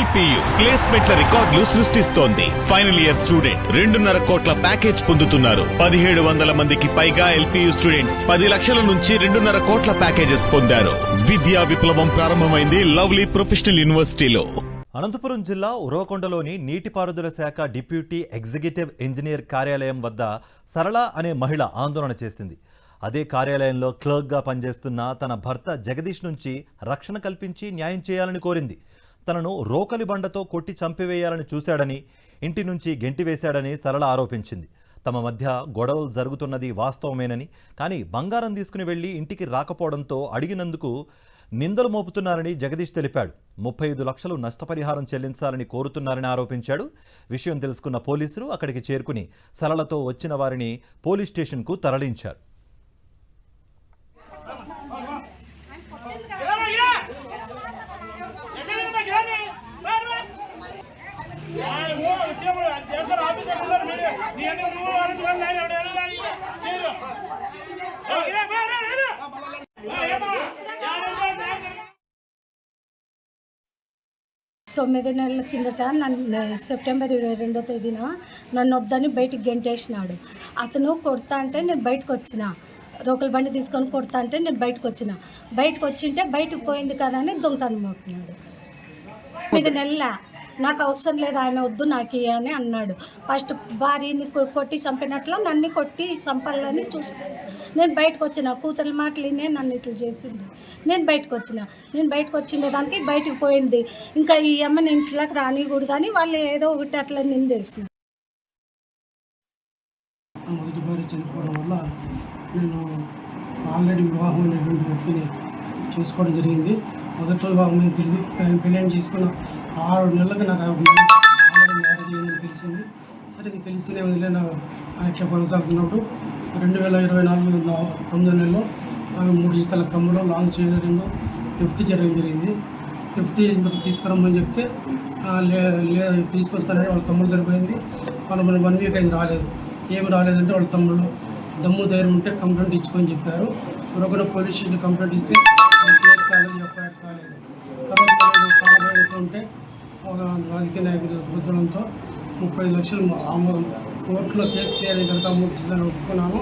LPU ప్లేస్మెంట్ల రికార్డులు సృష్టిస్తోంది. Final year student 2.5 కోట్ల ప్యాకేజ్ పొందుతున్నారు. 1700 మందికి పైగా ఎల్పియు స్టూడెంట్స్ 10 లక్షల నుంచి 2.5 కోట్ల ప్యాకేజెస్ పొందారు. విద్యా విప్లవం ప్రారంభమైంది లవ్లీ ప్రొఫెషనల్ యూనివర్సిటీలో. అనంతపురం జిల్లా ఉరవకొండలోని నీటిపారుదల శాఖ డిప్యూటీ ఎగ్జిక్యూటివ్ ఇంజనీర్ కార్యాలయం వద్ద సరళ అనే మహిళ ఆందోళన చేసింది. అదే కార్యాలయంలో క్లర్క్గా పనిచేస్తున్న తన భర్త జగదీష్ నుంచి రక్షణ కల్పించి న్యాయం చేయాలని కోరింది. తనను రోకలి బండతో కొట్టి చంపివేయాలని చూశాడని, ఇంటి నుంచి గెంటివేశాడని సరళ ఆరోపించింది. తమ మధ్య గొడవలు జరుగుతున్నది వాస్తవమేనని, కానీ బంగారం తీసుకుని వెళ్లి ఇంటికి రాకపోవడంతో అడిగినందుకు నిందలు మోపుతున్నారని జగదీష్ తెలిపాడు. 35 లక్షలు నష్టపరిహారం చెల్లించాలని కోరుతున్నారని ఆరోపించాడు. విషయం తెలుసుకున్న పోలీసులు అక్కడికి చేరుకుని సరళతో వచ్చిన వారిని పోలీస్ స్టేషన్కు తరలించారు. తొమ్మిది నెలల కిందట నన్ను సెప్టెంబర్ 22వ తేదీన నన్ను వద్దని బయటికి గెంటేసినాడు. అతను కొడతా అంటే నేను బయటకు వచ్చిన, రోకల బండి తీసుకొని కొడతా అంటే నేను బయటకు వచ్చింటే బయటకు పోయింది కదా అని దొంగతనం అవుతున్నాడు. 9 నెలల నాకు అవసరం లేదు, ఆయన వద్దు నాకు అని అన్నాడు. ఫస్ట్ భార్యని కొట్టి చంపినట్లు నన్ను కొట్టి చంపాలని చూసాను. నేను బయటకు వచ్చిన, కూతురు మాటలు వినే నన్ను ఇట్లా చేసింది. నేను బయటకు వచ్చిన దానికి బయటకు పోయింది. ఇంకా ఈ అమ్మని ఇంట్లోకి రానికూడదు అని వాళ్ళు ఏదో ఒకటి అట్లా నిందేసిన. మొదటి భార్య చనిపోవడం వల్ల నేను ఆల్రెడీ వివాహం అనేటువంటి వ్యక్తిని చేసుకోవడం జరిగింది. మొదటి వివాహం మీద తిరిగి పెళ్ళి చేసుకున్న 6 నెలలకు నాకు ఆల్రెడీ మ్యారేజ్ అయ్యిందని తెలిసింది. సరే తెలిసినే నా ఇట్లా కొనసాగుతున్నప్పుడు 2024 9 నెలలో 3 జతల కమ్ములో లాంగ్ చైనరింగ్ థెఫ్ట్ జరిగింది. థెఫ్ట్ చేసిన తర్వాత తీసుకురమ్మని చెప్తే లేదు తీసుకొస్తానని వాళ్ళ తమ్ముడు సరిపోయింది. వాళ్ళు 1 వీక్ అయింది రాలేదు. ఏమి రాలేదంటే వాళ్ళ తమ్ముడు దమ్ము ధైర్యం ఉంటే కంప్లైంట్ ఇచ్చుకొని చెప్పారు. మరొక పోలీస్ స్టేషన్ కంప్లైంట్ ఇస్తే కేసు కాలేదు, ఎఫ్ఐఆర్ కాలేదు. తర్వాత కాలభయంతో ఉంటే ఒక రాజకీయ నాయకుల బుద్ధులంతో 35 లక్షలు ఆమోదం కోర్టులో కేసు క్లియర్ అయిన తర్వాత 3 జిల్లాలు ఒప్పుకున్నాము.